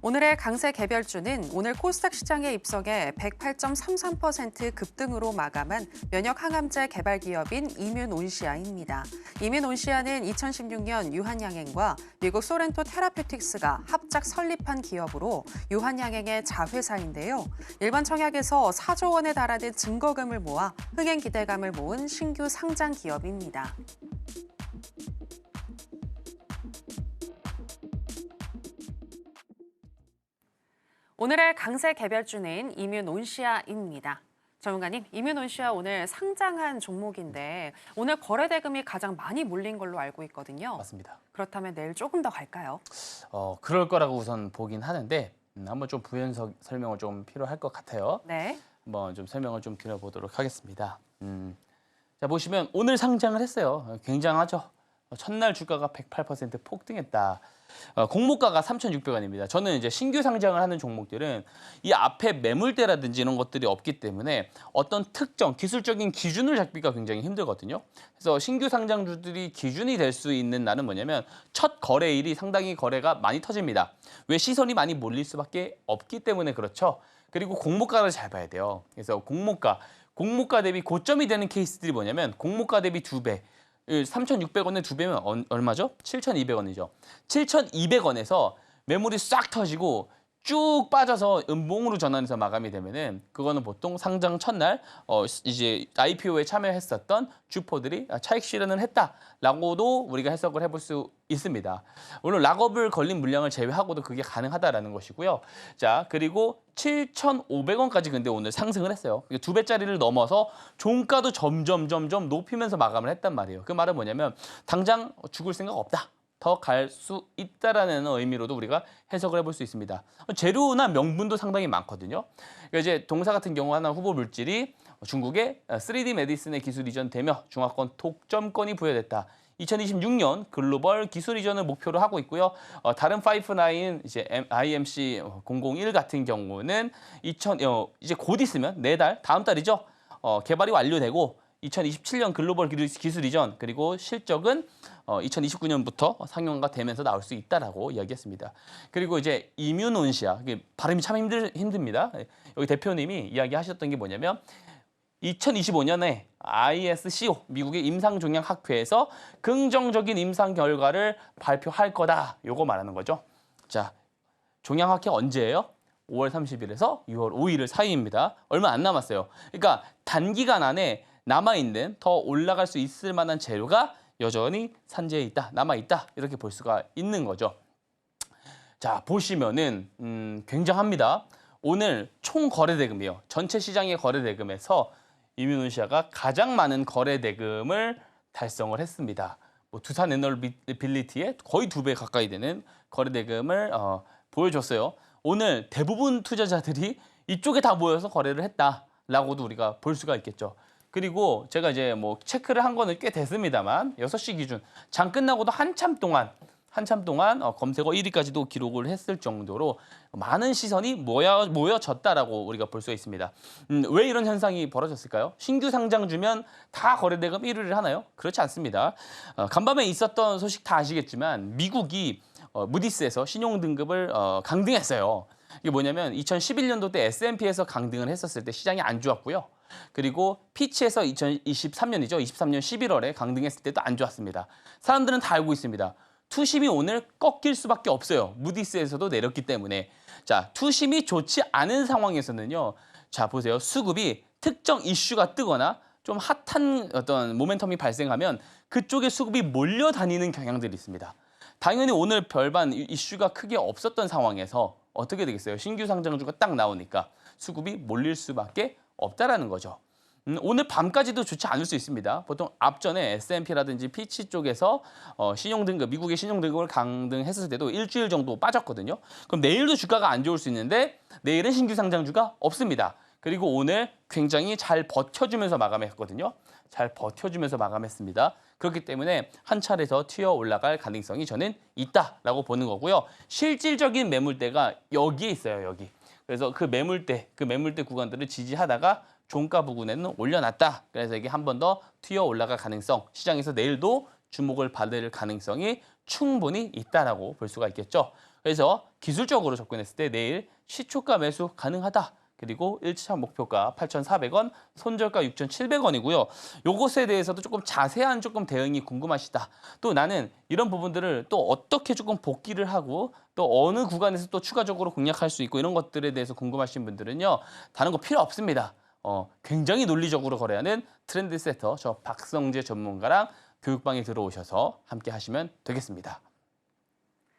오늘의 강세 개별주는 오늘 코스닥 시장에 입성해 108.33% 급등으로 마감한 면역 항암제 개발 기업인 이뮨온시아입니다. 이뮨온시아는 2016년 유한양행과 미국 소렌토 테라퓨틱스가 합작 설립한 기업으로 유한양행의 자회사인데요. 일반 청약에서 4조 원에 달하는 증거금을 모아 흥행 기대감을 모은 신규 상장 기업입니다. 오늘의 강세 개별주는 이뮨온시아입니다. 전문가님, 이뮨온시아 오늘 상장한 종목인데 오늘 거래 대금이 가장 많이 몰린 걸로 알고 있거든요. 맞습니다. 그렇다면 내일 조금 더 갈까요? 그럴 거라고 우선 보긴 하는데 한번 좀 부연 설명을 좀 필요할 것 같아요. 네. 한번 좀 설명을 좀 드려보도록 하겠습니다. 자, 보시면 오늘 상장을 했어요. 굉장하죠. 첫날 주가가 108% 폭등했다. 공모가가 3,600원입니다. 저는 이제 신규 상장을 하는 종목들은 이 앞에 매물대라든지 이런 것들이 없기 때문에 어떤 특정 기술적인 기준을 잡기가 굉장히 힘들거든요. 그래서 신규 상장주들이 기준이 될 수 있는 날은 뭐냐면 첫 거래일이 상당히 거래가 많이 터집니다. 왜 시선이 많이 몰릴 수밖에 없기 때문에 그렇죠. 그리고 공모가를 잘 봐야 돼요. 그래서 공모가 대비 고점이 되는 케이스들이 뭐냐면 공모가 대비 2배. 3,600원에 2배면 얼마죠? 7,200원이죠. 7,200원에서 매물이 싹 터지고 쭉 빠져서 음봉으로 전환해서 마감이 되면은 그거는 보통 상장 첫날 이제 IPO에 참여했었던 주포들이 차익 실현을 했다라고도 우리가 해석을 해볼 수 있습니다. 물론 락업을 걸린 물량을 제외하고도 그게 가능하다라는 것이고요. 자, 그리고 7,500원까지 근데 오늘 상승을 했어요. 2배짜리를 넘어서 종가도 점점 높이면서 마감을 했단 말이에요. 그 말은 뭐냐면 당장 죽을 생각 없다. 더 갈 수 있다라는 의미로도 우리가 해석을 해볼 수 있습니다. 재료나 명분도 상당히 많거든요. 그러니까 이제 동사 같은 경우 하나 후보 물질이 중국의 3D 메디슨의 기술 이전되며 중화권 독점권이 부여됐다. 2026년 글로벌 기술 이전을 목표로 하고 있고요. 다른 5-9 이제 IMC 001 같은 경우는 이제 곧 있으면 4달 다음 달이죠. 개발이 완료되고 2027년 글로벌 기술 이전 그리고 실적은 2029년부터 상용화가 되면서 나올 수 있다라고 이야기했습니다. 그리고 이제 이뮨온시아 발음이 참 힘듭니다. 여기 대표님이 이야기하셨던 게 뭐냐면 2025년에 ISCO 미국의 임상종양학회에서 긍정적인 임상 결과를 발표할 거다. 요거 말하는 거죠. 자, 종양학회 언제예요? 5월 30일에서 6월 5일 사이입니다. 얼마 안 남았어요. 그러니까 단기간 안에 남아있는 더 올라갈 수 있을 만한 재료가 여전히 산재에 있다, 남아있다 이렇게 볼 수가 있는 거죠. 자, 보시면은 굉장합니다. 오늘 총 거래대금이요. 전체 시장의 거래대금에서 이뮨온시아가 가장 많은 거래대금을 달성을 했습니다. 두산 에너빌리티의 거의 2배 가까이 되는 거래대금을 보여줬어요. 오늘 대부분 투자자들이 이쪽에 다 모여서 거래를 했다라고도 우리가 볼 수가 있겠죠. 그리고 제가 이제 뭐 체크를 한 거는 꽤 됐습니다만 6시 기준 장 끝나고도 한참 동안 검색어 1위까지도 기록을 했을 정도로 많은 시선이 모여졌다라고 우리가 볼 수 있습니다. 왜 이런 현상이 벌어졌을까요? 신규 상장주면 다 거래대금 1위를 하나요? 그렇지 않습니다. 간밤에 있었던 소식 다 아시겠지만 미국이 무디스에서 신용등급을 강등했어요. 이게 뭐냐면 2011년도 때 S&P에서 강등을 했었을 때 시장이 안 좋았고요. 그리고 피치에서 2023년이죠. 23년 11월에 강등했을 때도 안 좋았습니다. 사람들은 다 알고 있습니다. 투심이 오늘 꺾일 수밖에 없어요. 무디스에서도 내렸기 때문에. 자, 투심이 좋지 않은 상황에서는요. 자, 보세요. 수급이 특정 이슈가 뜨거나 좀 핫한 어떤 모멘텀이 발생하면 그쪽에 수급이 몰려다니는 경향들이 있습니다. 당연히 오늘 별반 이슈가 크게 없었던 상황에서 어떻게 되겠어요? 신규 상장주가 딱 나오니까 수급이 몰릴 수밖에 없다라는 거죠. 오늘 밤까지도 좋지 않을 수 있습니다. 보통 앞전에 S&P라든지 피치 쪽에서 신용등급, 미국의 신용등급을 강등했을 때도 일주일 정도 빠졌거든요. 그럼 내일도 주가가 안 좋을 수 있는데 내일은 신규 상장주가 없습니다. 그리고 오늘 굉장히 잘 버텨주면서 마감했거든요. 잘 버텨주면서 마감했습니다. 그렇기 때문에 한 차례 더 튀어 올라갈 가능성이 저는 있다라고 보는 거고요. 실질적인 매물대가 여기에 있어요, 여기. 그래서 그 매물대 구간들을 지지하다가 종가 부근에는 올려놨다. 그래서 이게 한 번 더 튀어 올라갈 가능성, 시장에서 내일도 주목을 받을 가능성이 충분히 있다라고 볼 수가 있겠죠. 그래서 기술적으로 접근했을 때 내일 시초가 매수 가능하다. 그리고 1차 목표가 8,400원, 손절가 6,700원이고요. 요것에 대해서도 조금 자세한 조금 대응이 궁금하시다. 또 나는 이런 부분들을 또 어떻게 조금 복귀를 하고 또 어느 구간에서 또 추가적으로 공략할 수 있고 이런 것들에 대해서 궁금하신 분들은요. 다른 거 필요 없습니다. 굉장히 논리적으로 거래하는 트렌드 세터 저 박성재 전문가랑 교육방에 들어오셔서 함께 하시면 되겠습니다.